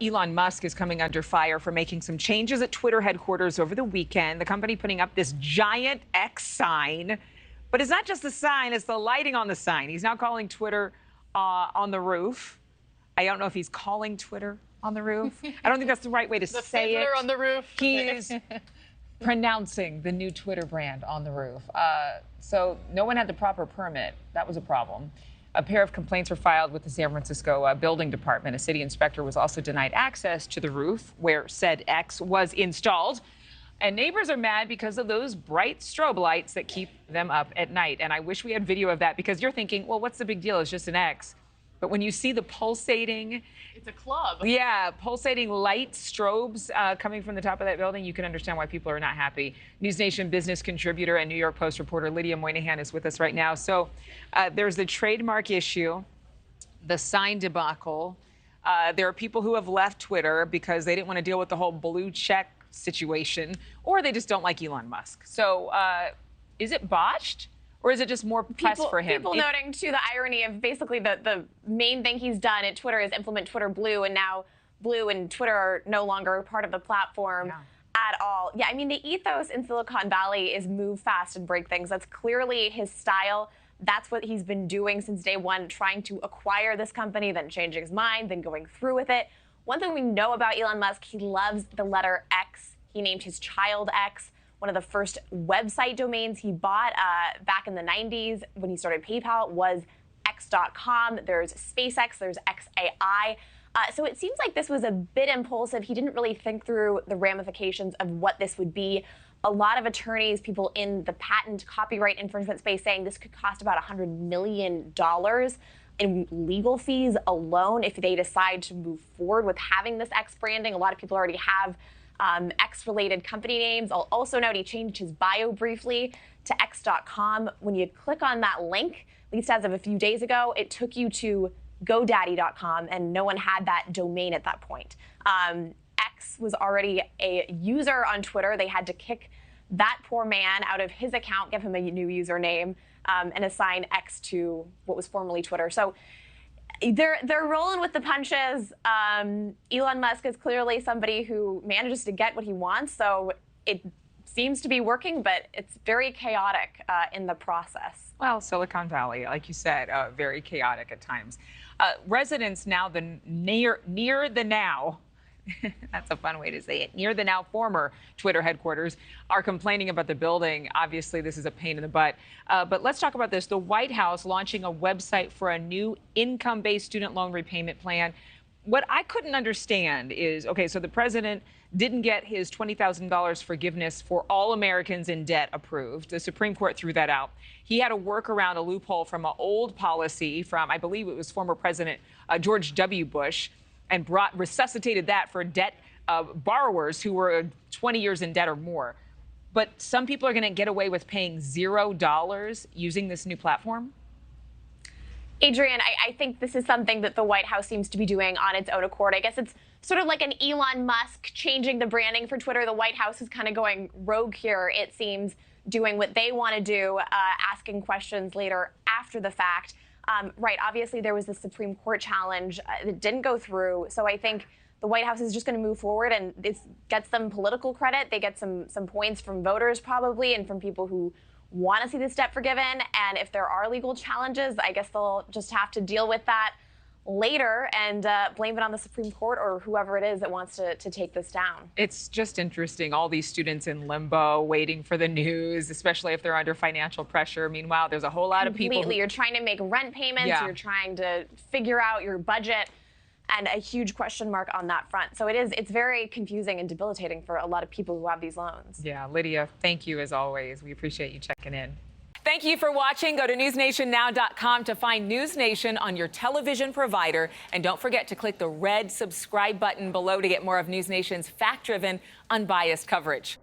Elon Musk is coming under fire for making some changes at Twitter headquarters over the weekend. The company putting up this giant X sign. But it's not just the sign, it's the lighting on the sign. He's now calling Twitter on the roof. I don't know if he's calling Twitter on the roof. I don't think that's the right way to say it. The on the roof. He's pronouncing the new Twitter brand on the roof. So no one had the proper permit. That was a problem. A pair of complaints were filed with the San Francisco building department. A city inspector was also denied access to the roof where said X was installed. And neighbors are mad because of those bright strobe lights that keep them up at night. And I wish we had video of that, because you're thinking, well, what's the big deal? It's just an X. But when you see the pulsating... It's a club. Yeah, pulsating light strobes coming from the top of that building, you can understand why people are not happy. NewsNation business contributor and New York Post reporter Lydia Moynihan is with us right now. So there's the trademark issue, the sign debacle. There are people who have left Twitter because they didn't want to deal with the whole blue check situation, or they just don't like Elon Musk. So is it botched? Or is it just more press for him? People noting, too, the irony of basically the main thing he's done at Twitter is implement Twitter Blue, and now Blue and Twitter are no longer part of the platform at all. Yeah, I mean, the ethos in Silicon Valley is move fast and break things. That's clearly his style. That's what he's been doing since day one, trying to acquire this company, then changing his mind, then going through with it. One thing we know about Elon Musk, he loves the letter X. He named his child X. One of the first website domains he bought back in the 90s when he started PayPal was x.com. There's SpaceX, there's XAI. So it seems like this was a bit impulsive. He didn't really think through the ramifications of what this would be. A lot of attorneys, people in the patent copyright infringement space saying this could cost about $100 million in legal fees alone if they decide to move forward with having this X branding. A lot of people already have X-related company names. I'll also note he changed his bio briefly to x.com. When you click on that link, at least as of a few days ago, it took you to GoDaddy.com, and no one had that domain at that point. X was already a user on Twitter. They had to kick that poor man out of his account, give him a new username, and assign X to what was formerly Twitter. So they're rolling with the punches. Elon Musk is clearly somebody who manages to get what he wants, so it seems to be working, but it's very chaotic in the process. Well, Silicon Valley, like you said, very chaotic at times. Residents now, near the now, that's a fun way to say it, near the now former Twitter headquarters, are complaining about the building. Obviously, this is a pain in the butt. But let's talk about this. The White House launching a website for a new income-based student loan repayment plan. What I couldn't understand is, okay, so the president didn't get his $20,000 forgiveness for all Americans in debt approved. The Supreme Court threw that out. He had to work around a loophole from an old policy from, I believe it was former President George W. Bush, and resuscitated that for debt borrowers who were 20 years in debt or more. But some people are going to get away with paying $0 using this new platform? Adrienne, I think this is something that the White House seems to be doing on its own accord. I guess it's sort of like an Elon Musk changing the branding for Twitter. The White House is kind of going rogue here, it seems, doing what they want to do, asking questions later after the fact. Right, obviously there was the Supreme Court challenge that didn't go through, so I think the White House is just going to move forward, and it gets them political credit. They get some points from voters probably, and from people who want to see this debt forgiven. And if there are legal challenges, I guess they'll just have to deal with that later and blame it on the Supreme Court or whoever it is that wants to take this down. It's just interesting, all these students in limbo waiting for the news, especially if they're under financial pressure. Meanwhile, there's a whole lot of people You're trying to make rent payments, you're trying to figure out your budget, and a huge question mark on that front. So it's very confusing and debilitating for a lot of people who have these loans. Yeah, Lydia, thank you as always. We appreciate you checking in. Thank you for watching. Go to newsnationnow.com to find NewsNation on your television provider. And don't forget to click the red subscribe button below to get more of NewsNation's fact-driven, unbiased coverage.